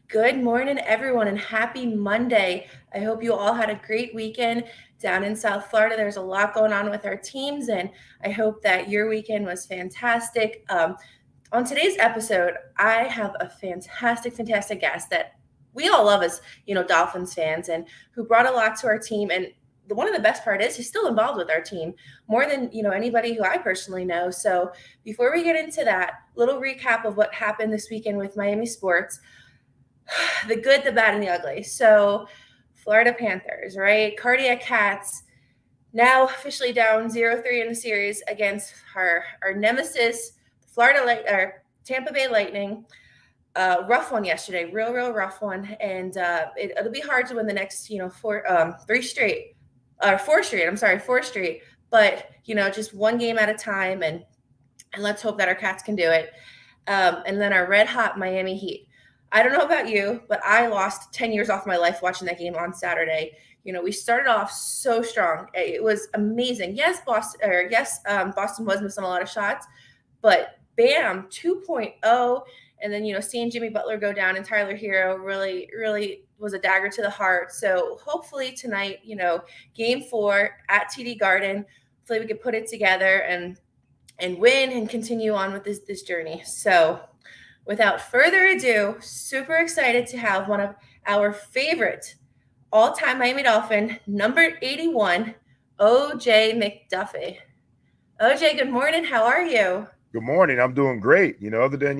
Good morning, everyone, and happy Monday. I hope you all had a great weekend down in South Florida. There's a lot going on with our teams, and I hope that your weekend was fantastic. On today's episode, I have a fantastic guest that we all love as Dolphins fans, and who brought a lot to our team. And one of the best part is he's still involved with our team more than anybody who I personally know. So before we get into that, little recap of what happened this weekend with Miami sports. The good, the bad, and the ugly. So, Florida Panthers, right? Cardiac Cats now officially down 0-3 in the series against our nemesis, Tampa Bay Lightning. Rough one yesterday, real rough one, and it'll be hard to win the next, four straight. I'm sorry, four straight. But just one game at a time, and let's hope that our Cats can do it. And then our red hot Miami Heat. I don't know about you, but I lost 10 years off my life watching that game on Saturday. We started off so strong. It was amazing. Yes, Boston was missing a lot of shots, but bam, 2.0. And then, seeing Jimmy Butler go down and Tyler Hero really was a dagger to the heart. So hopefully tonight, game 4 at TD Garden, hopefully we could put it together and win and continue on with this journey. So without further ado, super excited to have one of our favorite all-time Miami Dolphin, number 81, O.J McDuffie. O.J., good morning. How are you? Good morning. I'm doing great. Other than,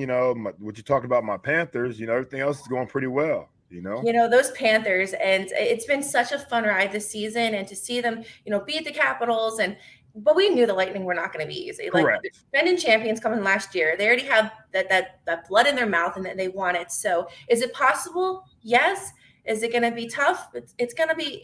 what you talked about my Panthers, everything else is going pretty well. Those Panthers, and it's been such a fun ride this season, and to see them, beat the Capitals, but we knew the Lightning were not going to be easy. Correct. Like defending champions coming last year, they already have that blood in their mouth, and that they want it. So, is it possible? Yes. Is it going to be tough? It's going to be.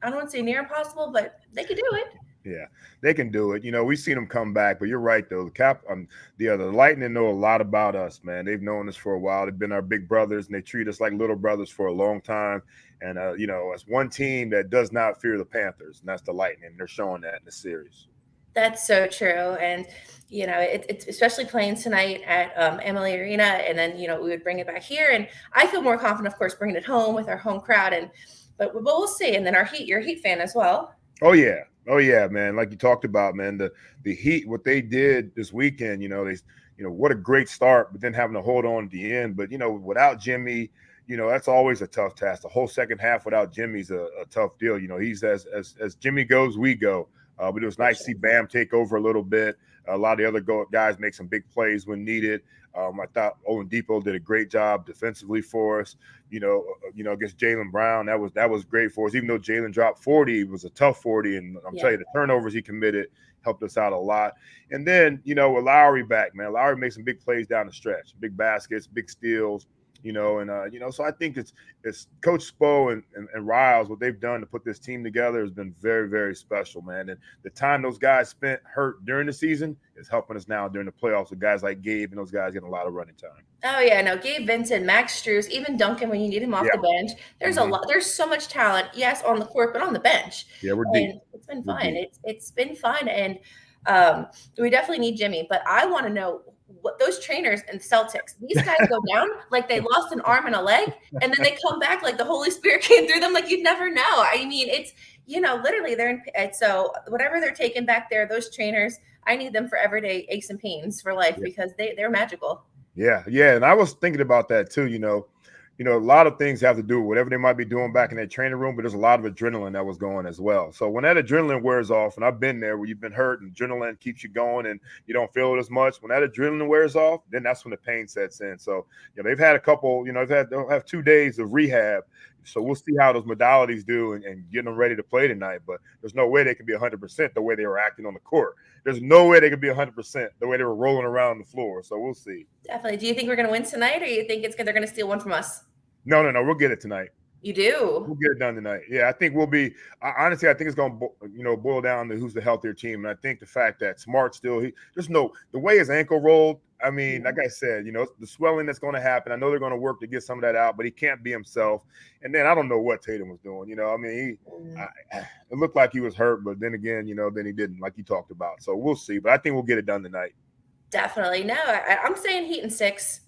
I don't want to say near impossible, but they could do it. Yeah, they can do it. We've seen them come back, but you're right though. The Lightning know a lot about us, man. They've known us for a while. They've been our big brothers, and they treat us like little brothers for a long time. And it's one team that does not fear the Panthers, and that's the Lightning. They're showing that in the series. That's so true. And, it's especially playing tonight at Emily Arena. And then, we would bring it back here. And I feel more confident, of course, bringing it home with our home crowd. But we'll see. And then you're a Heat fan as well. Oh, yeah, man. Like you talked about, man, the Heat, what they did this weekend, what a great start, but then having to hold on at the end. But, without Jimmy, that's always a tough task. The whole second half without Jimmy's a tough deal. He's as Jimmy goes, we go. But it was nice to see Bam take over a little bit. A lot of the other guys make some big plays when needed. I thought Oladipo did a great job defensively for us. Against Jaylen Brown, that was great for us. Even though Jaylen dropped 40, it was a tough 40, and I'm telling you, the turnovers he committed helped us out a lot. And then with Lowry back, man, Lowry makes some big plays down the stretch, big baskets, big steals. So I think it's Coach Spo and Riles, what they've done to put this team together has been very, very special, man. And the time those guys spent hurt during the season is helping us now during the playoffs with guys like Gabe and those guys getting a lot of running time. Oh yeah, no, Gabe Vincent, Max Strus, even Duncan when you need him off the bench. There's a lot. There's so much talent, yes, on the court, but on the bench. Yeah, we're deep. It's been fun. It's been fun, and we definitely need Jimmy. But I want to know what those trainers and Celtics, these guys go down like they lost an arm and a leg, and then they come back like the Holy Spirit came through them. Like you'd never know. I mean, it's literally they're in. So whatever they're taking back there, those trainers, I need them for everyday aches and pains for life because they're magical. Yeah, and I was thinking about that too. A lot of things have to do with whatever they might be doing back in that training room, but there's a lot of adrenaline that was going as well. So when that adrenaline wears off, and I've been there where you've been hurt and adrenaline keeps you going and you don't feel it as much, when that adrenaline wears off, then that's when the pain sets in. So, they've had a couple, they'll have 2 days of rehab. So we'll see how those modalities do and getting them ready to play tonight. But there's no way they can be 100% the way they were acting on the court. There's no way they can be 100% the way they were rolling around the floor. So we'll see. Definitely. Do you think we're going to win tonight, or you think they're going to steal one from us? No. We'll get it tonight. You do? We'll get it done tonight. Yeah, I think we'll be – honestly, I think it's going to boil down to who's the healthier team. And I think the fact that Smart still – the way his ankle rolled, I mean, like I said, the swelling that's going to happen. I know they're going to work to get some of that out, but he can't be himself. And then I don't know what Tatum was doing. It looked like he was hurt, but then again, then he didn't, like you talked about. So we'll see. But I think we'll get it done tonight. Definitely. No, I'm saying Heat in 6.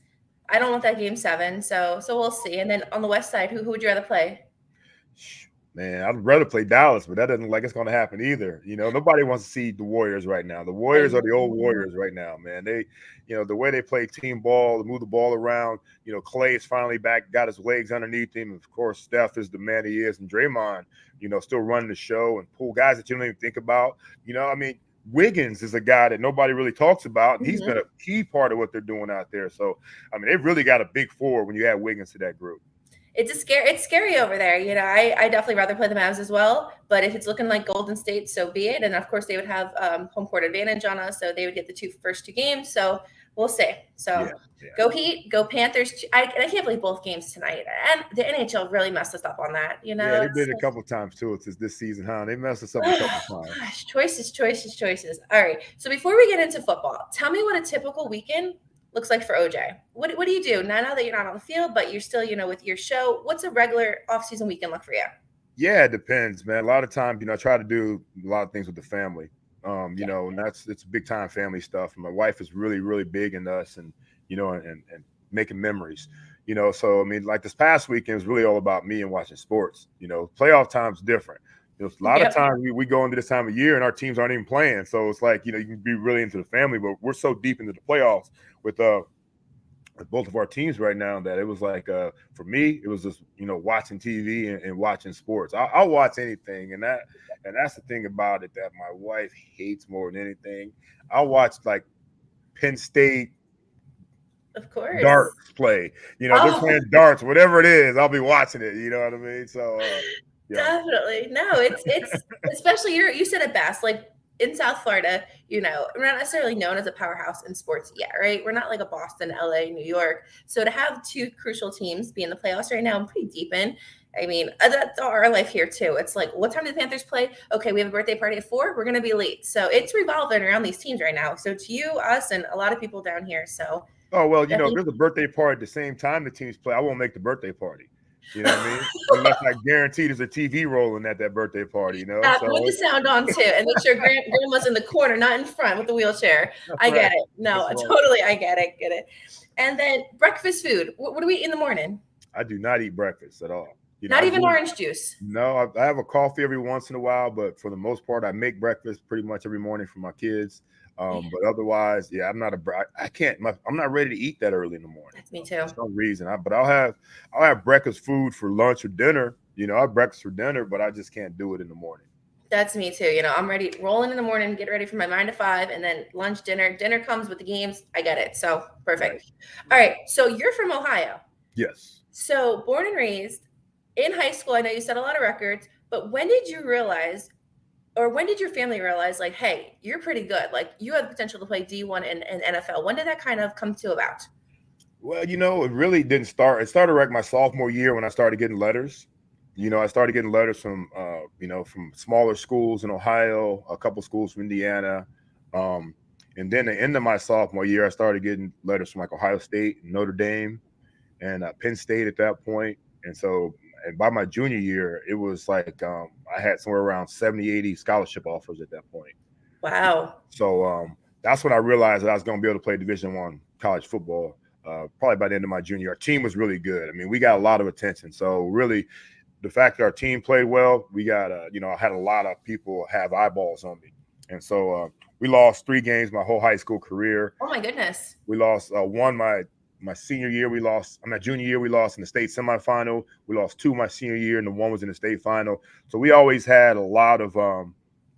I don't want that game 7, so we'll see. And then on the West side, who would you rather play? Man, I'd rather play Dallas, but that doesn't look like it's going to happen either. Nobody wants to see the Warriors right now. The Warriors are the old Warriors right now, man. They, the way they play team ball, move the ball around. Clay is finally back, got his legs underneath him. Of course, Steph is the man he is, and Draymond, still running the show and pull guys that you don't even think about. Wiggins is a guy that nobody really talks about, and he's been a key part of what they're doing out there. So, they've really got a big four when you add Wiggins to that group. It's scary over there. I definitely rather play the Mavs as well. But if it's looking like Golden State, so be it. And of course, they would have home court advantage on us, so they would get the first two games. So we'll see. So Go Heat, go Panthers. I can't believe both games tonight. And the NHL really messed us up on that. Yeah, they did a couple times too. It's this season, huh? They messed us up a couple times. Gosh, choices. All right. So before we get into football, tell me what a typical weekend looks like for OJ. What do you do now that you're not on the field, but you're still, with your show? What's a regular off-season weekend look for you? Yeah, it depends, man. A lot of times, I try to do a lot of things with the family. And it's big time family stuff. My wife is really, really big in us and making memories. So like this past weekend was really all about me and watching sports. Playoff time's different. A lot of times we go into this time of year and our teams aren't even playing. So it's like, you can be really into the family, but we're so deep into the playoffs with both of our teams right now that it was like, for me, it was just, watching TV and watching sports. I'll watch anything. And that's the thing about it that my wife hates more than anything. I'll watch like Penn State, of course, darts play. They're playing darts, whatever it is, I'll be watching it. You know what I mean? So definitely. No, it's especially you said it best. Like in South Florida, we're not necessarily known as a powerhouse in sports yet, right? We're not like a Boston, LA, New York. So to have two crucial teams be in the playoffs right now, I'm pretty deep in. That's our life here too. It's like, what time do the Panthers play? Okay, we have a birthday party at 4. We're going to be late. So it's revolving around these teams right now. So to you, us, and a lot of people down here. So. Oh, well, if there's a birthday party at the same time the teams play, I won't make the birthday party. You know what I mean? Unless I guarantee there's a TV rolling at that birthday party, So put the sound on too, and make sure grandma's in the corner, not in front with the wheelchair. I get it. No, totally, I get it. And then breakfast food. What do we eat in the morning? I do not eat breakfast at all. Not even orange juice? No, I have a coffee every once in a while, but for the most part, I make breakfast pretty much every morning for my kids. But otherwise, I'm not I'm not ready to eat that early in the morning. That's me too. For some reason. But I'll have breakfast food for lunch or dinner. I have breakfast for dinner, but I just can't do it in the morning. That's me too. I'm ready, rolling in the morning, get ready for my 9 to 5, and then lunch, dinner. Dinner comes with the games. I get it. So perfect. Right. All right. So you're from Ohio. Yes. So born and raised in high school. I know you set a lot of records, but when did you realize, or when did your family realize, like, hey, you're pretty good, like you have potential to play D1 and NFL? When did that kind of come to about? Well, it really didn't start. It started like my sophomore year when I started getting letters. I started getting letters from, from smaller schools in Ohio, a couple schools from Indiana. And then at the end of my sophomore year, I started getting letters from like Ohio State, Notre Dame, and Penn State at that point. And so by my junior year, it was like I had somewhere around 70, 80 scholarship offers at that point. Wow. So that's when I realized that I was going to be able to play Division I college football probably by the end of my junior year. Our team was really good. We got a lot of attention. So really, the fact that our team played well, we got, I had a lot of people have eyeballs on me. And so we lost 3 games my whole high school career. Oh, my goodness. We lost one my senior year. Junior year, we lost in the state semifinal. We lost 2 my senior year, and the 1 was in the state final. So we always had a lot of, a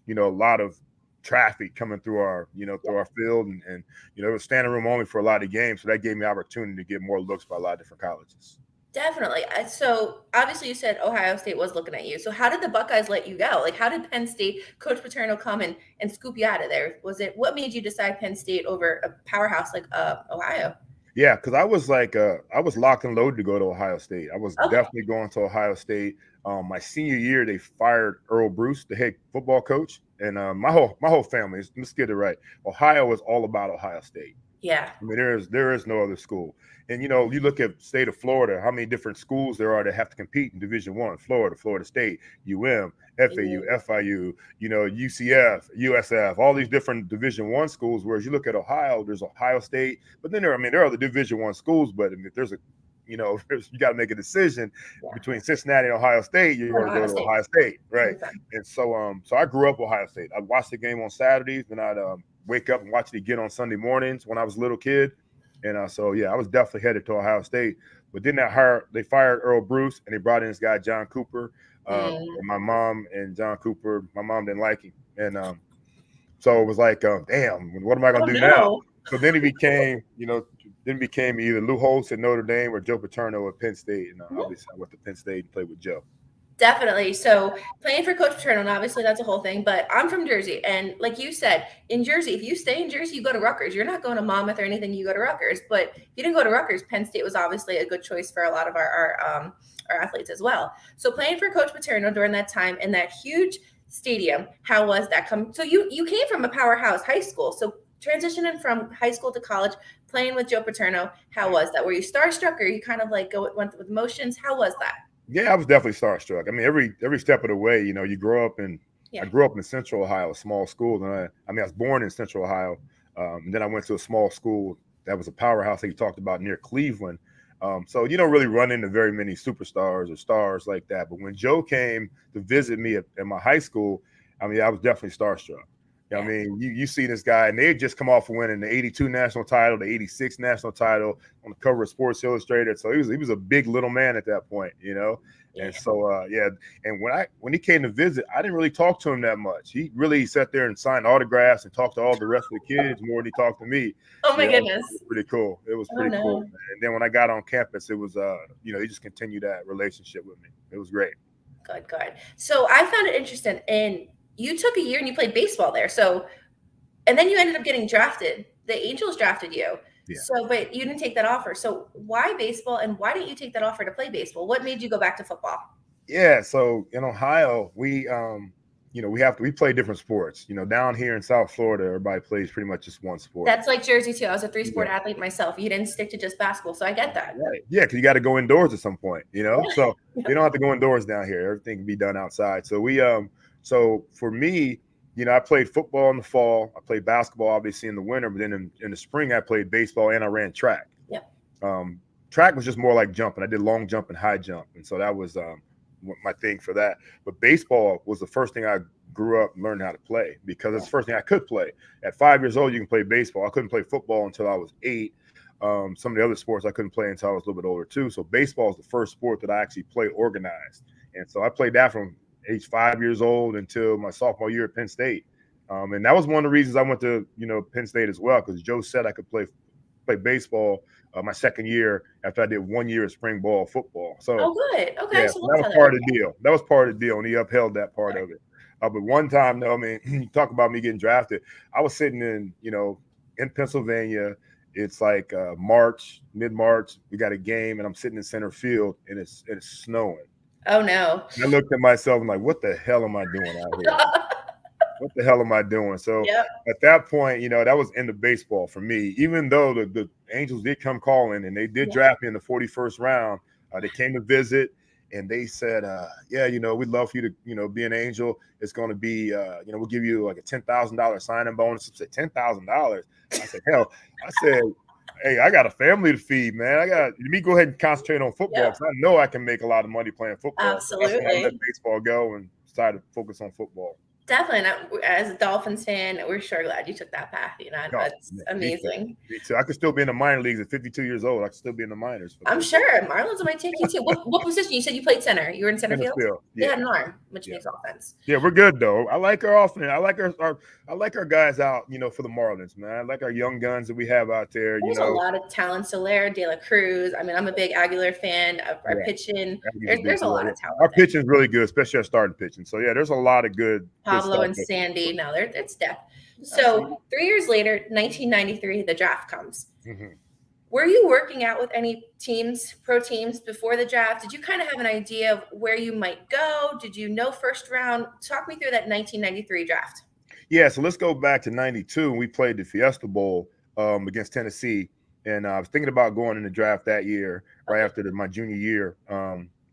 lot of traffic coming through our, through our field. And it was standing room only for a lot of games. So that gave me opportunity to get more looks by a lot of different colleges. Definitely. So obviously you said Ohio State was looking at you. So how did the Buckeyes let you go? Like, how did Penn State, Coach Paterno, come and scoop you out of there? What made you decide Penn State over a powerhouse like Ohio? Yeah, because I was I was locked and loaded to go to Ohio State. I was definitely going to Ohio State. My senior year, they fired Earl Bruce, the head football coach, and my whole family. Let's get it right. Ohio was all about Ohio State. Yeah. I mean, there is no other school. And you look at state of Florida, how many different schools there are that have to compete in Division One: Florida, Florida State, UM, FAU, FIU, UCF, USF, all these different Division One schools. Whereas you look at Ohio, there's Ohio State, but then there are other Division One schools. But I mean, if there's you got to make a decision between Cincinnati and Ohio State, you're going to go to Ohio State, right? 100%. And so I grew up Ohio State. I'd watch the game on Saturdays, then I'd wake up and watch it again on Sunday mornings when I was a little kid. And so I was definitely headed to Ohio State. But then they fired Earl Bruce and they brought in this guy, John Cooper. And my mom and John Cooper, my mom didn't like him. And so it was like, damn, what am I going to do now? So then he became, either Lou Holtz at Notre Dame or Joe Paterno at Penn State. And obviously I went to Penn State and played with Joe. Definitely. So playing for Coach Paterno, and obviously that's a whole thing, but I'm from Jersey. And like you said, in Jersey, if you stay in Jersey, you go to Rutgers. You're not going to Monmouth or anything, you go to Rutgers. But if you didn't go to Rutgers, Penn State was obviously a good choice for a lot of our athletes as well. So playing for Coach Paterno during that time in that huge stadium, how was that? So you came from a powerhouse high school. So transitioning from high school to college, playing with Joe Paterno, how was that? Were you starstruck or you kind of like went with emotions? How was that? Yeah, I was definitely starstruck. I mean, every step of the way, you grow up in. I grew up in Central Ohio, a small school, and I was born in Central Ohio, and then I went to a small school that was a powerhouse that you talked about near Cleveland. So you don't really run into very many superstars or stars like that. But when Joe came to visit me at my high school, I mean, I was definitely starstruck. I mean, you see this guy, and they had just come off of winning the 82 national title, the 86 national title on the cover of Sports Illustrated. So he was a big little man at that point, And so, and when he came to visit, I didn't really talk to him that much. He really sat there and signed autographs and talked to all the rest of the kids more than he talked to me. Oh my goodness. It was pretty cool. It was pretty cool. Man. And then when I got on campus, it was, he just continued that relationship with me. It was great. Good. So I found it interesting. And you took a year and you played baseball there. So, and then you ended up getting drafted. The Angels drafted you. Yeah. So, but you didn't take that offer. So why baseball and why didn't you take that offer to play baseball? What made you go back to football? Yeah. So in Ohio, we play different sports. Down here in South Florida, everybody plays pretty much just one sport. That's like Jersey too. I was a 3-sport athlete myself. You didn't stick to just basketball. So I get that. Right. Yeah. Because you got to go indoors at some point, so you don't have to go indoors down here. Everything can be done outside. So so for me, I played football in the fall. I played basketball, obviously, in the winter. But then in the spring, I played baseball and I ran track. Yeah. Track was just more like jumping. I did long jump and high jump. And so that was my thing for that. But baseball was the first thing I grew up and learned how to play because it's the first thing I could play. At 5 years old, you can play baseball. I couldn't play football until I was 8. Some of the other sports I couldn't play until I was a little bit older, too. So baseball is the first sport that I actually played organized. And so I played that from age 5 years old until my sophomore year at Penn State. And that was one of the reasons I went to, Penn State as well, because Joe said I could play baseball my second year after I did 1 year of spring ball football. So, good. Okay. Yeah, so that was part of the deal. That was part of the deal, and he upheld that part of it. But one time, though, I mean, you talk about me getting drafted. I was sitting in Pennsylvania. It's like mid-March. We got a game, and I'm sitting in center field, and it's snowing. Oh, no. And I looked at myself and like, what the hell am I doing out here? What the hell am I doing? So At that point, that was end of baseball for me. Even though the Angels did come calling and they did draft me in the 41st round, they came to visit and they said, we'd love for you to, be an Angel. It's going to be, we'll give you like a $10,000 signing bonus. I said, $10,000? I said, hell, hey, I got a family to feed, man. Let me go ahead and concentrate on football because I know I can make a lot of money playing football. Absolutely. So that's why I let baseball go and decided to focus on football. Definitely. As a Dolphins fan, we're sure glad you took that path. That's amazing. Me too. I could still be in the minor leagues at 52 years old. I could still be in the minors. I'm sure Marlins might take you too. What position? You said you played center. You were in center field? Yeah. You had an arm, which makes all sense. Yeah, we're good though. I like our offense. I like our guys out, for the Marlins, man. I like our young guns that we have out there. There's a lot of talent. Soler, De La Cruz. I mean, I'm a big Aguilar fan. Our pitching. There's a lot of talent. Our pitching is really good, especially our starting pitching. So there's a lot of good. Pablo and Sandy. No, it's depth. So 3 years later, 1993, the draft comes. Mm-hmm. Were you working out with any pro teams before the draft? Did you kind of have an idea of where you might go? Did you know first round? Talk me through that 1993 draft. Yeah, so let's go back to 92. We played the Fiesta Bowl against Tennessee. And I was thinking about going in the draft that year, right after my junior year.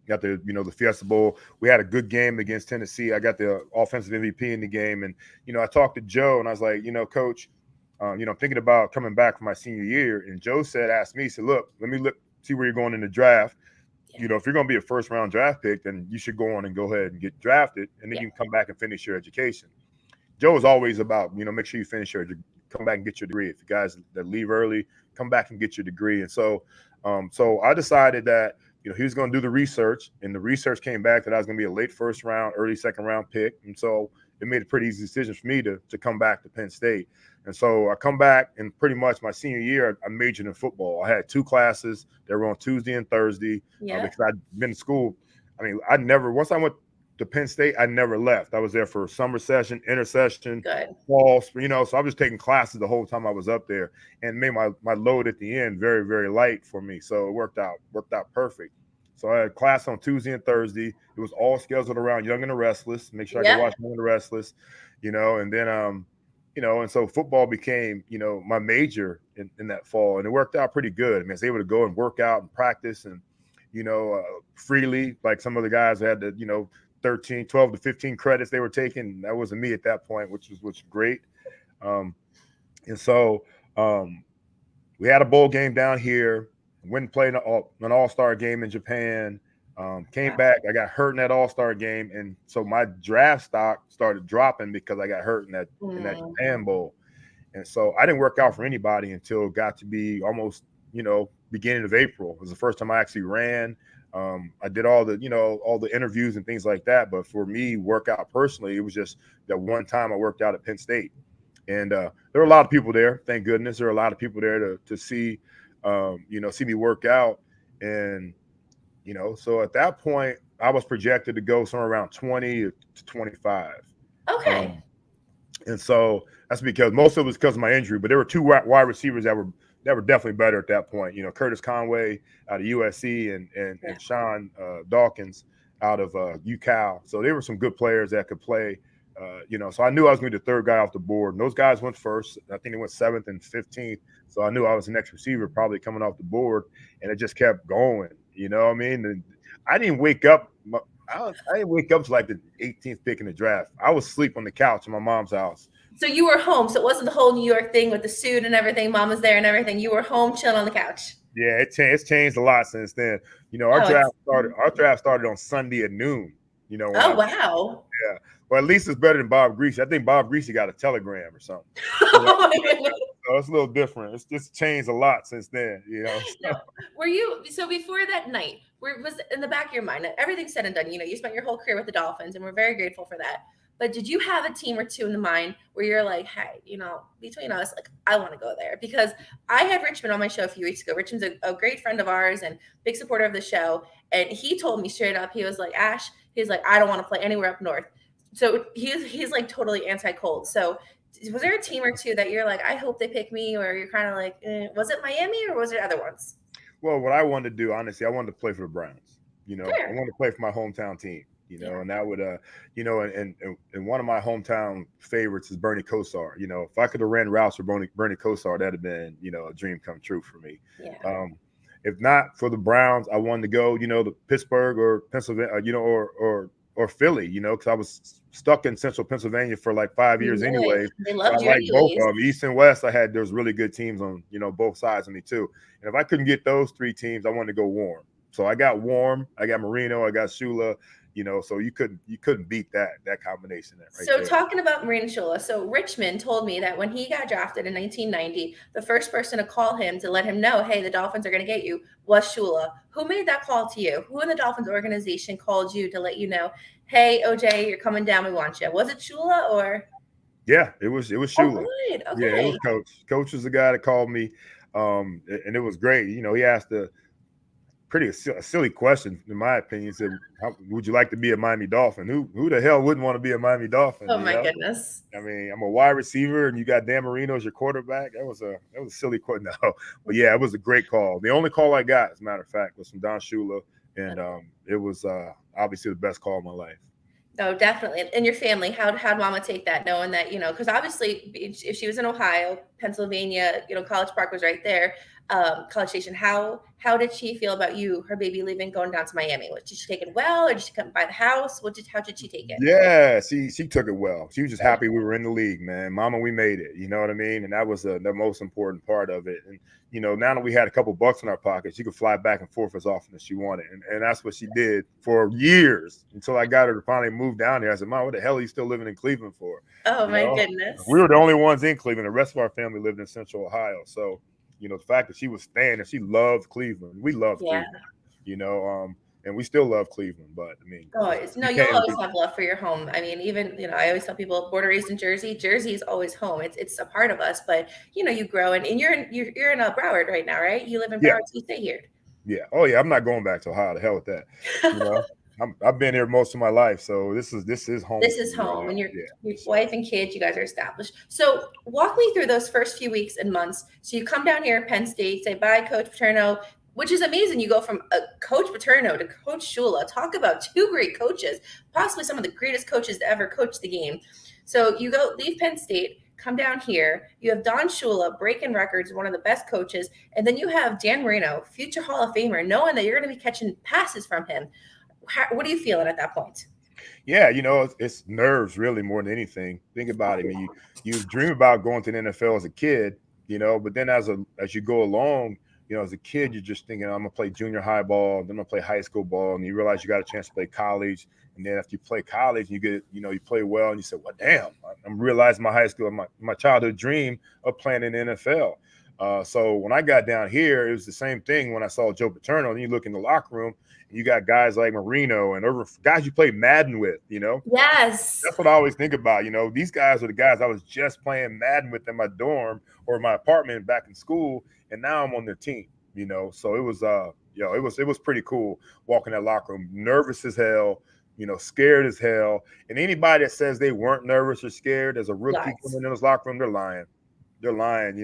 Got the Fiesta Bowl. We had a good game against Tennessee. I got the offensive MVP in the game, and I talked to Joe, and I was like, Coach, I'm thinking about coming back for my senior year. And Joe asked me, he said, look, let me see where you're going in the draft. Yeah. If you're going to be a first round draft pick, then you should go on and go ahead and get drafted, and then you can come back and finish your education. Joe is always about, make sure you finish come back and get your degree. If you guys that leave early, come back and get your degree. And so I decided that, he was going to do the research, and the research came back that I was going to be a late first round, early second round pick. And so it made a pretty easy decision for me to come back to Penn State. And so I come back, and pretty much my senior year, I majored in football. I had 2 classes that were on Tuesday and Thursday because I'd been to school. I mean, once I went to Penn State, I never left. I was there for summer session, intersession, fall, so I was taking classes the whole time I was up there, and made my load at the end very, very light for me. So it worked out perfect. So I had class on Tuesday and Thursday. It was all scheduled around Young and the Restless. Make sure I could watch Young and the Restless, and then and so football became, my major in that fall, and it worked out pretty good. I mean, I was able to go and work out and practice and, freely, like some of the guys had to, 12 to 15 credits they were taking. That wasn't me at that point, which was great. And so we had a bowl game down here, went and played an all-star game in Japan, came back. I got hurt in that all-star game, and so my draft stock started dropping because I got hurt in that Japan bowl. And so I didn't work out for anybody until it got to be almost, beginning of April. It was the first time I actually ran. I did all the interviews and things like that. But for me, workout personally, it was just that one time I worked out at Penn State. And there were a lot of people there. Thank goodness. There were a lot of people there to see, see me work out. And, so at that point, I was projected to go somewhere around 20 to 25. Okay. And so that's because most of it was because of my injury. But there were 2 wide receivers that were definitely better at that point. Curtis Conway out of USC and Sean Dawkins out of UCal. So there were some good players that could play. So I knew I was going to be the 3rd guy off the board. And those guys went first. I think they went 7th and 15th. So I knew I was the next receiver probably coming off the board, and it just kept going. You know what I mean? And I didn't wake up. I didn't wake up to like the 18th pick in the draft. I was asleep on the couch in my mom's house. So you were home. So it wasn't the whole New York thing with the suit and everything. Mom was there and everything. You were home chilling on the couch. Yeah, it's changed a lot since then. Our draft started on Sunday at noon. Wow. Yeah. Well, at least it's better than Bob Greasy. I think Bob Greasy got a telegram or something. Oh my goodness. So it's a little different. It's just changed a lot since then, No. Were you so before that night? Was in the back of your mind, everything's said and done. You spent your whole career with the Dolphins, and we're very grateful for that. But did you have a team or 2 in the mind where you're like, hey, between us, like, I want to go there? Because I had Richmond on my show a few weeks ago. Richmond's a great friend of ours and big supporter of the show. And he told me straight up, he was like, Ash, he's like, I don't want to play anywhere up north. So he's like totally anti-cold. So was there a team or 2 that you're like, I hope they pick me, or you're kind of like, was it Miami or was it other ones? Well, what I wanted to do, honestly, I wanted to play for the Browns. Sure. I wanted to play for my hometown team. And that would, and one of my hometown favorites is Bernie Kosar. If I could have ran routes for Bernie Kosar, that'd have been, a dream come true for me. Yeah. If not for the Browns, I wanted to go, to Pittsburgh or Pennsylvania, or Philly, because I was stuck in central Pennsylvania for like 5 years anyway. They loved so I like both of them. East and West, there was really good teams on, both sides of me too. And if I couldn't get those 3 teams, I wanted to go warm. So I got Warm, I got Marino, I got Shula. So you couldn't beat that combination there. Right so there. Talking about Marina Shula, so Richmond told me that when he got drafted in 1990, the first person to call him to let him know, hey, the Dolphins are going to get you, was Shula. Who made that call to you? Who in the Dolphins organization called you to let you know, hey, OJ, you're coming down, we want you? Was it Shula or? Yeah, it was Shula. Oh, good. Okay. Yeah, it was Coach. Coach was the guy that called me, and it was great. He asked a silly question, in my opinion. He said, would you like to be a Miami Dolphin? Who the hell wouldn't want to be a Miami Dolphin? Oh, my goodness. I mean, I'm a wide receiver, and you got Dan Marino as your quarterback. That was a silly question. No. But, yeah, it was a great call. The only call I got, as a matter of fact, was from Don Shula, and it was obviously the best call of my life. Oh, definitely. And your family, how'd mama take that, knowing that, because obviously if she was in Ohio, Pennsylvania, College Park was right there, College Station. How did she feel about you, her baby leaving, going down to Miami? Did she take it well, or did she come by the house? How did she take it? Yeah, she took it well. She was just happy we were in the league, man. Mama, we made it. You know what I mean? And that was the most important part of it. And now that we had a couple bucks in our pockets, she could fly back and forth as often as she wanted. And that's what she did for years until I got her to finally move down here. I said, Mom, what the hell are you still living in Cleveland for? Oh, my goodness. We were the only ones in Cleveland. The rest of our family lived in Central Ohio. So, the fact that she was staying and she loved Cleveland. We loved Cleveland, and we still love Cleveland, but I mean, you'll always have love for your home. I mean, even I always tell people, born and raised in Jersey. Jersey is always home. It's a part of us. But you grow and you're in Broward right now, right? You live in Broward, so you stay here. Yeah. Oh yeah. I'm not going back to Ohio. The hell with that. I've been here most of my life, so this is home. This is home. When your wife and kids, you guys are established. So walk me through those first few weeks and months. So you come down here, Penn State, say bye, Coach Paterno. Which is amazing. You go from Coach Paterno to Coach Shula. Talk about two great coaches, possibly some of the greatest coaches to ever coach the game. So you leave Penn State, come down here. You have Don Shula, breaking records, one of the best coaches. And then you have Dan Marino, future Hall of Famer, knowing that you're going to be catching passes from him. What are you feeling at that point? Yeah, it's nerves really more than anything. Think about it. I mean, you dream about going to the NFL as a kid, but then as you go along, as a kid, you're just thinking, I'm going to play junior high ball, then I'm going to play high school ball, and you realize you got a chance to play college. And then after you play college, you get, you play well, and you say, well, damn, I'm realizing my high school, my childhood dream of playing in the NFL. So when I got down here, it was the same thing when I saw Joe Paterno. And you look in the locker room, and you got guys like Marino and guys you play Madden with, Yes. That's what I always think about. These guys are the guys I was just playing Madden with in my dorm or my apartment back in school, and now I'm on their team, So it was it was pretty cool walking that locker room, nervous as hell, scared as hell. And anybody that says they weren't nervous or scared as a rookie coming in this locker room, they're lying. They're lying,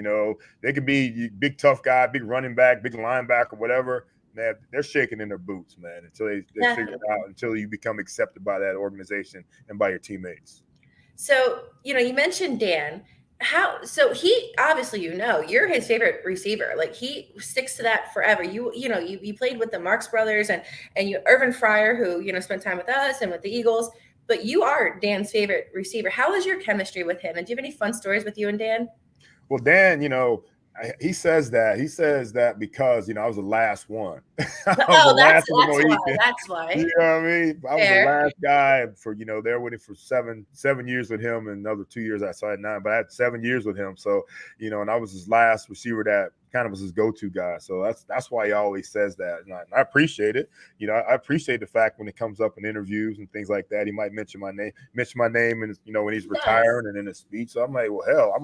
They could be big tough guy, big running back, big linebacker, whatever. Man, they're shaking in their boots, man, until they figure it out, until you become accepted by that organization and by your teammates. So, you mentioned Dan. So he obviously, you're his favorite receiver. Like, he sticks to that forever. You played with the Marx brothers and Irvin Fryer, who, spent time with us and with the Eagles, but you are Dan's favorite receiver. How is your chemistry with him? And do you have any fun stories with you and Dan? Well, Dan, he says that because, I was the last one. That's why. You know what I mean? I was the last guy for, there with him for seven years with him, and another 2 years outside 9, but I had 7 years with him. So, and I was his last receiver that kind of was his go-to guy. So that's why he always says that. And I appreciate it. I appreciate the fact when it comes up in interviews and things like that, he might mention my name and, when he's retiring and in his speech. So I'm like, well, hell,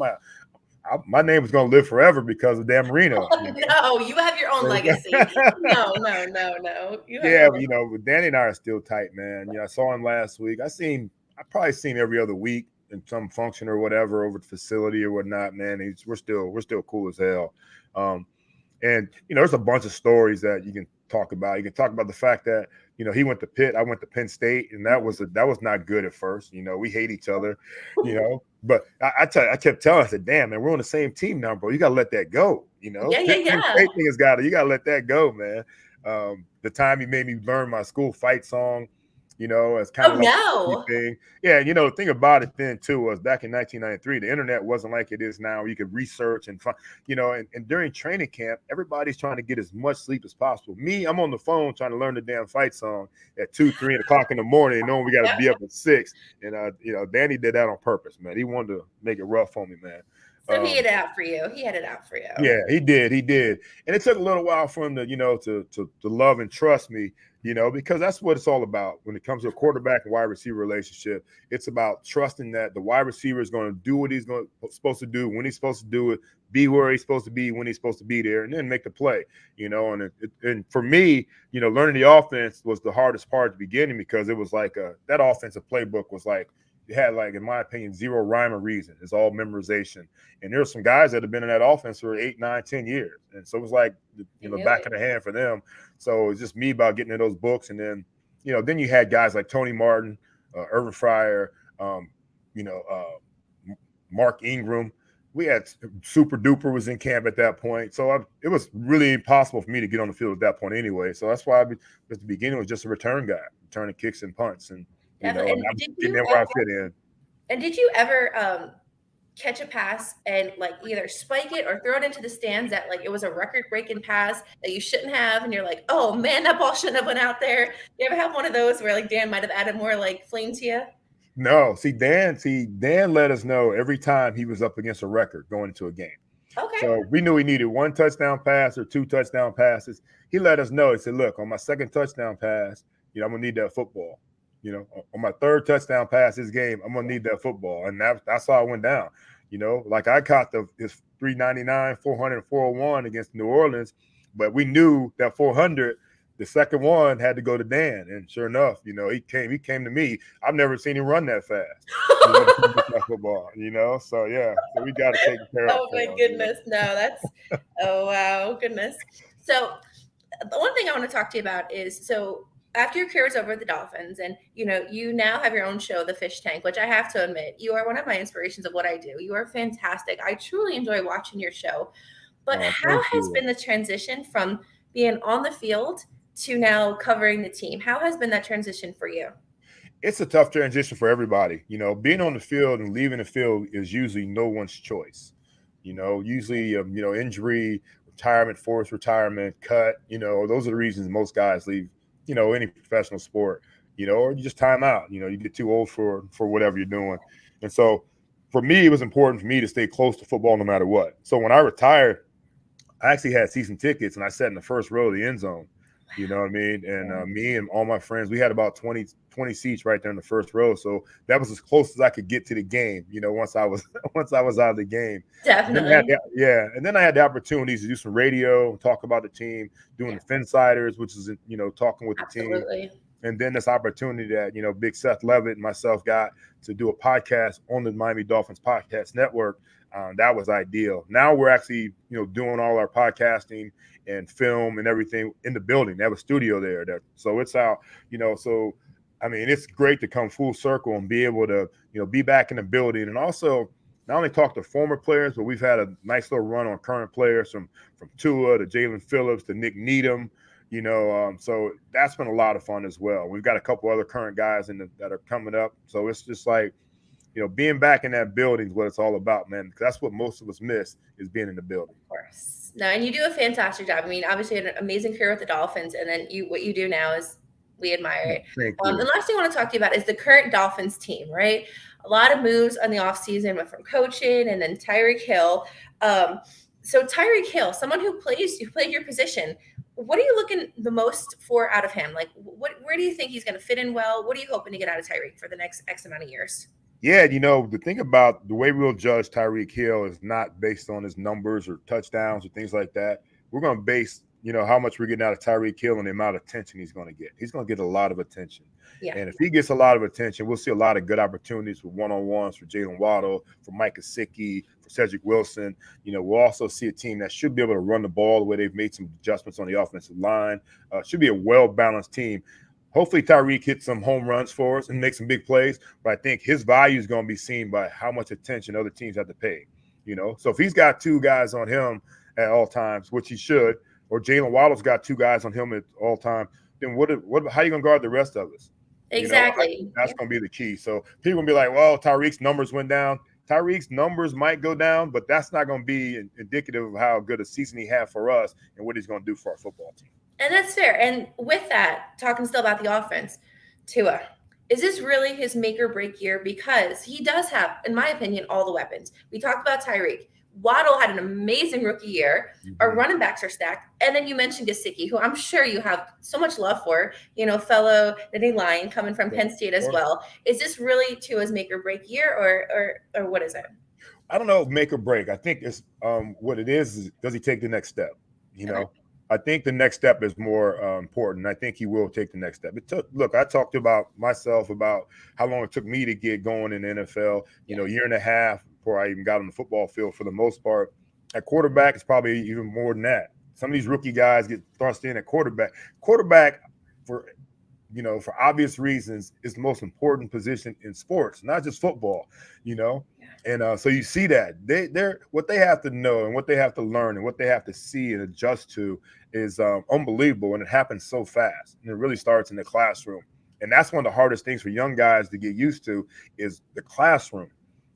my name is going to live forever because of Dan Marino. No, you have your own legacy. No. Yeah, but Danny and I are still tight, man. I saw him last week. I probably seen every other week in some function or whatever over the facility or whatnot, man. We're still cool as hell. And there's a bunch of stories that you can talk about. You can talk about the fact that he went to Pitt, I went to Penn State, and that was not good at first. We hate each other, But I kept telling, I said, damn, man, we're on the same team now, bro. You gotta let that go, Yeah. Penn State thing you gotta let that go, man. The time he made me learn my school fight song, as kind of a thing. Yeah, the thing about it then too was back in 1993, the internet wasn't like it is now. You could research and find, and during training camp, everybody's trying to get as much sleep as possible. Me, I'm on the phone trying to learn the damn fight song at 2, 3 o'clock in the morning, knowing we got to be up at 6. And Danny did that on purpose, man. He wanted to make it rough on me, man. So he had it out for you. Yeah, he did. And it took a little while for him to, to love and trust me, because that's what it's all about when it comes to a quarterback and wide receiver relationship. It's about trusting that the wide receiver is going to do what he's supposed to do when he's supposed to do it, be where he's supposed to be when he's supposed to be there, and then make the play. And for me, learning the offense was the hardest part at the beginning because it was like that offensive playbook was like, it had, like, in my opinion, zero rhyme or reason. It's all memorization. And there's some guys that have been in that offense for 8, 9, 10 years. And so it was like, back of the hand for them. So it's just me about getting in those books. And then, then you had guys like Tony Martin, Irvin Fryer, you know, Mark Ingram. We had Super Duper was in camp at that point. So it was really impossible for me to get on the field at that point anyway. So that's why at the beginning was just a return guy, returning kicks and punts. And, you know, and I'm getting in where I fit in. And did you ever catch a pass and like either spike it or throw it into the stands that like it was a record-breaking pass that you shouldn't have, and you're like, oh man, that ball shouldn't have went out there? You ever have one of those where like Dan might have added more like flame to you? No, Dan let us know every time he was up against a record going into a game. Okay. So we knew he needed 1 touchdown pass or 2 touchdown passes. He let us know. He said, look, on my 2nd touchdown pass, you know, I'm gonna need that football. You know, on my 3rd touchdown pass this game, I'm gonna need that football. And that's how it went down. You know, like I caught his 399, 400, 401 against New Orleans, but we knew that 400, the second one had to go to Dan. And sure enough, you know, he came to me. I've never seen him run that fast. You know, that football, you know. So yeah, so we got to take care of. Oh my goodness. No, that's oh wow, goodness. So the one thing I want to talk to you about is, so after your career is over at the Dolphins, and you know, you now have your own show, The Fish Tank, which I have to admit, you are one of my inspirations of what I do. You are fantastic. I truly enjoy watching your show. But how has been the transition from being on the field to now covering the team? How has been that transition for you? It's a tough transition for everybody. You know, being on the field and leaving the field is usually no one's choice. You know, usually, you know, injury, retirement, forced retirement, cut, you know, those are the reasons most guys leave, you know, any professional sport, you know, or you just time out, you know, you get too old for whatever you're doing. And so for me, it was important for me to stay close to football no matter what. So when I retired, I actually had season tickets and I sat in the first row of the end zone. You know what I mean? And me and all my friends, we had about 20 seats right there in the first row. So that was as close as I could get to the game, you know, once I was out of the game. Definitely. And then I had the opportunities to do some radio, talk about the team, doing the Finsiders, which is, you know, talking with the team. And then this opportunity that, you know, Big Seth Levitt and myself got to do a podcast on the Miami Dolphins Podcast Network. That was ideal. Now we're actually, you know, doing all our podcasting and film and everything in the building. They have a studio there. So it's out, you know, so, I mean, it's great to come full circle and be able to, you know, be back in the building and also not only talk to former players, but we've had a nice little run on current players from Tua to Jalen Phillips to Nick Needham, you know, so that's been a lot of fun as well. We've got a couple other current guys that are coming up. So it's just like, you know, being back in that building is what it's all about, man. Because that's what most of us miss, is being in the building. Of course. No, and you do a fantastic job. I mean, obviously, an amazing career with the Dolphins, and then what you do now is we admire it. The last thing I want to talk to you about is the current Dolphins team, right? A lot of moves on the offseason, went from coaching and then Tyreek Hill. So Tyreek Hill, someone who played your position, what are you looking the most for out of him? Like, where do you think he's going to fit in well? What are you hoping to get out of Tyreek for the next X amount of years? Yeah, you know, the thing about the way we'll judge Tyreek Hill is not based on his numbers or touchdowns or things like that. We're going to base, you know, how much we're getting out of Tyreek Hill and the amount of attention he's going to get. He's going to get a lot of attention. Yeah. And if he gets a lot of attention, we'll see a lot of good opportunities for one-on-ones for Jalen Waddle, for Mike Gesicki, for Cedric Wilson. You know, we'll also see a team that should be able to run the ball the way they've made some adjustments on the offensive line. Should be a well-balanced team. Hopefully Tyreek hits some home runs for us and makes some big plays, but I think his value is going to be seen by how much attention other teams have to pay, you know? So if he's got 2 guys on him at all times, which he should, or Jalen Waddle's got 2 guys on him at all time, then how are you going to guard the rest of us? Exactly. You know, that's going to be the key. So people will be like, well, Tyreek's numbers went down. Tyreek's numbers might go down, but that's not going to be indicative of how good a season he had for us and what he's going to do for our football team. And that's fair. And with that, talking still about the offense, Tua, is this really his make or break year? Because he does have, in my opinion, all the weapons. We talked about Tyreek. Waddle had an amazing rookie year. Mm-hmm. Our running backs are stacked. And then you mentioned Gesicki, who I'm sure you have so much love for, you know, fellow Nittany Lion coming from Penn State as well. Is this really Tua's make or break year or what is it? I don't know, make or break. I think it's what it is does he take the next step? You know? I think the next step is more important. I think he will take the next step. Look, I talked about myself about how long it took me to get going in the NFL, you know, 1.5 years before I even got on the football field for the most part. At quarterback, it's probably even more than that. Some of these rookie guys get thrust in at quarterback. Quarterback, for for obvious reasons, is the most important position in sports, not just football, And so you see that they're what they have to know and what they have to learn and what they have to see and adjust to is unbelievable. And it happens so fast. And it really starts in the classroom. And that's one of the hardest things for young guys to get used to is the classroom.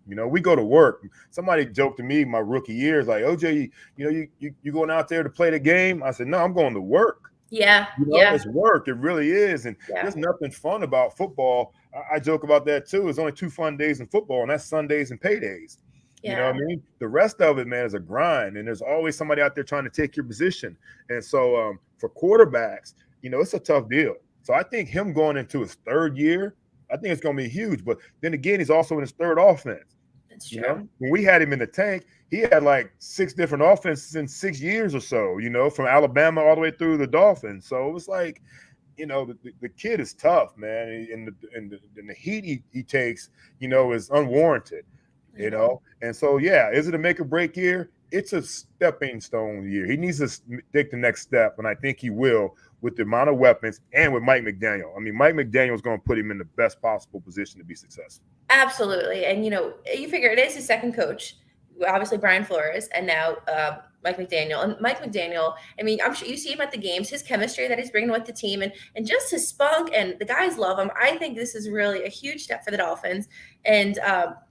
We go to work. Somebody joked to me my rookie years, like, OJ, you going out there to play the game? I said, no, I'm going to work. Yeah. It's work. It really is. And there's nothing fun about football. I joke about that too. There's only 2 fun days in football, and that's Sundays and paydays. Yeah. You know what I mean? The rest of it, man, is a grind. And there's always somebody out there trying to take your position. And so for quarterbacks, it's a tough deal. So I think him going into his 3rd year, I think it's going to be huge. But then again, he's also in his 3rd offense. That's true. When we had him in the tank, he had like 6 different offenses in 6 years or so, from Alabama all the way through the Dolphins. So it was like, the kid is tough, man. And the heat he takes, is unwarranted, And so, is it a make or break year? It's a stepping stone year. He needs to take the next step, and I think he will with the amount of weapons and with Mike McDaniel. I mean, Mike McDaniel is going to put him in the best possible position to be successful. Absolutely. And, you figure it is his second coach, obviously Brian Flores, and now Mike McDaniel. And Mike McDaniel, I mean, I'm sure you see him at the games, his chemistry that he's bringing with the team and just his spunk, and the guys love him. I think this is really a huge step for the Dolphins, and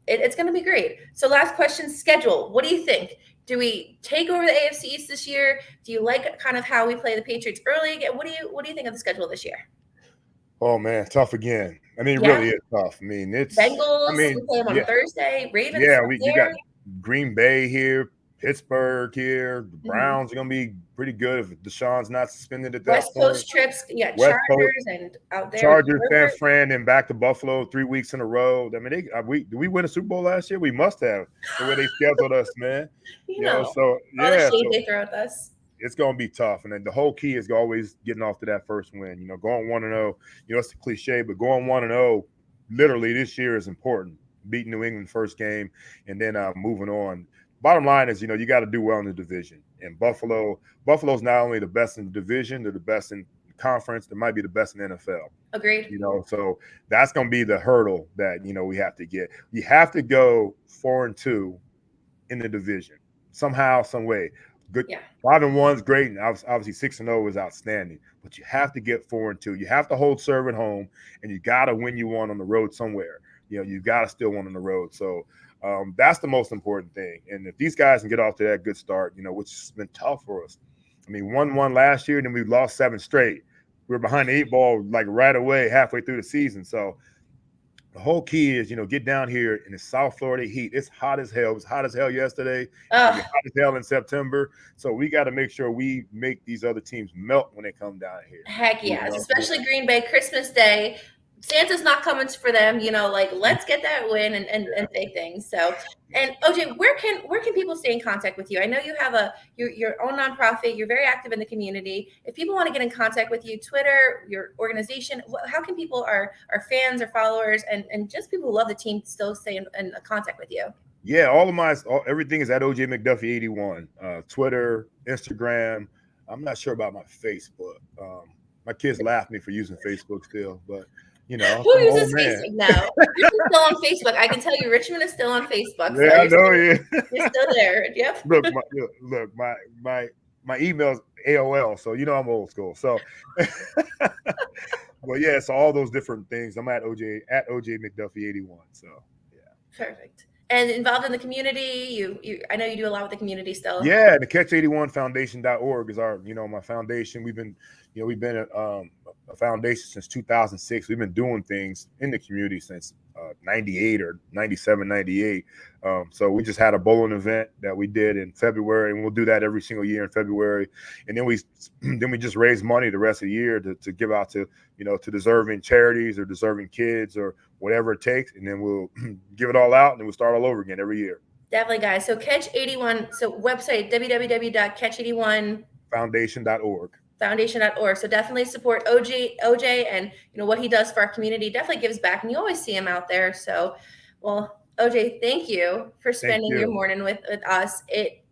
it's going to be great. So last question, schedule. What do you think? Do we take over the AFC East this year? Do you like kind of how we play the Patriots early? What do you think of the schedule this year? Oh, man, tough again. I mean, it really is tough. I mean, it's Bengals. We play them on Thursday. Ravens. Yeah, we got Green Bay here, Pittsburgh here. The Browns are going to be pretty good if Deshaun's not suspended at that West point. Coast trips. Chargers and out there. Chargers, San Fran, and back to Buffalo 3 weeks in a row. I mean, did we win a Super Bowl last year? We must have. The way they scheduled us, man. So all the shade they throw at us. It's going to be tough. And then the whole key is always getting off to that first win. Going 1-0. It's a cliche, but going 1-0 literally this year is important. Beating New England first game and then moving on. Bottom line is, you got to do well in the division. And Buffalo's not only the best in the division, they're the best in the conference. They might be the best in the NFL. Agreed. So that's going to be the hurdle that, we have to get. You have to go 4-2 in the division somehow, some way. Good. 5-1 is great, and obviously 6-0 is outstanding. But you have to get 4-2. You have to hold serve at home, and you got to win you one on the road somewhere. You've got to still win on the road. So that's the most important thing. And if these guys can get off to that good start, which has been tough for us. I mean, 1-1 last year, and then we lost 7 straight. We were behind the 8 ball like right away, halfway through the season. So the whole key is, get down here in the South Florida heat. It's hot as hell. It was hot as hell yesterday. It's hot as hell in September. So we got to make sure we make these other teams melt when they come down here. Heck yes, especially Green Bay, Christmas Day. Santa's not coming for them, let's get that win and take things. So, and OJ, where can people stay in contact with you? I know you have your own nonprofit. You're very active in the community. If people want to get in contact with you, Twitter, your organization, how can people, our fans or followers and just people who love the team still stay in contact with you? Yeah, everything is at O.J McDuffie 81. Twitter, Instagram. I'm not sure about my Facebook. My kids laugh at me for using Facebook still, but who uses Facebook now? Richmond's still on Facebook. I can tell you, Richmond is still on Facebook. Yeah, I know. You're still there. Yep. Look, my email's AOL, so I'm old school. So, well, yeah. So all those different things. I'm at OJ McDuffie 81. So, yeah. Perfect. And involved in the community, I know you do a lot with the community still. Yeah, the Catch81Foundation.org is our, my foundation. We've been a foundation since 2006. We've been doing things in the community since 98 or 97, 98. So we just had a bowling event that we did in February, and we'll do that every single year in February. And then we just raise money the rest of the year to give out to deserving charities or deserving kids or whatever it takes. And then we'll give it all out, and then we'll start all over again every year. Definitely, guys. So Catch 81. So website www.catch81foundation.org. So definitely support OJ and what he does for our community. Definitely gives back, and you always see him out there. So, well, OJ, thank you for spending your morning with us.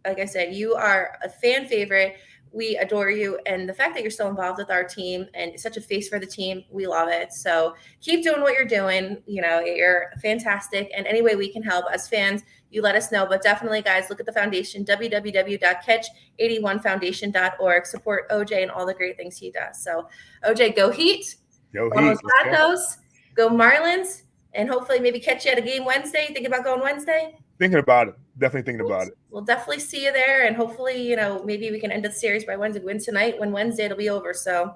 Like I said, you are a fan favorite. we adore you. And the fact that you're still involved with our team and such a face for the team, we love it. So keep doing what you're doing. You know, you're fantastic. And any way we can help as fans, you let us know. But definitely, guys, look at the foundation, www.catch81foundation.org. Support OJ and all the great things he does. So, OJ, go Heat. Go Vamos Heat. Patos. Go Marlins. And hopefully maybe catch you at a game Wednesday. Thinking about going Wednesday? Thinking about it. Definitely thinking about it. We'll definitely see you there. And hopefully, you know, maybe we can end the series by Wednesday. Win tonight. When Wednesday, it'll be over. So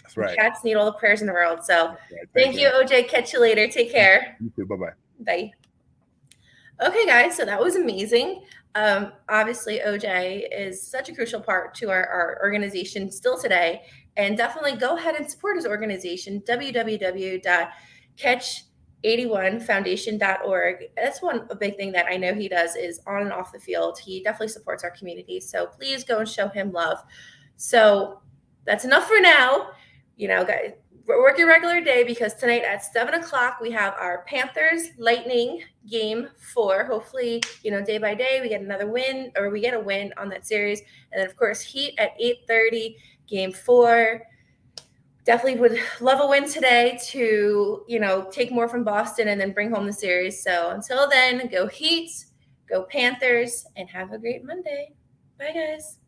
that's right. Cats need all the prayers in the world. So right. Thank you, OJ. Catch you later. Take care. You too. Bye-bye. Bye. Okay, guys. So that was amazing. Obviously, OJ is such a crucial part to our organization still today. And definitely go ahead and support his organization, www.catch81foundation.org. That's a big thing that I know he does is on and off the field. He definitely supports our community. So please go and show him love. So that's enough for now. You know, guys, work your regular day because tonight at 7 o'clock, we have our Panthers Lightning game 4. Hopefully, you know, day by day, we get another win or we get a win on that series. And then, of course, Heat at 8:30, game 4. Definitely would love a win today to, you know, take more from Boston and then bring home the series. So until then, go Heat, go Panthers, and have a great Monday. Bye, guys.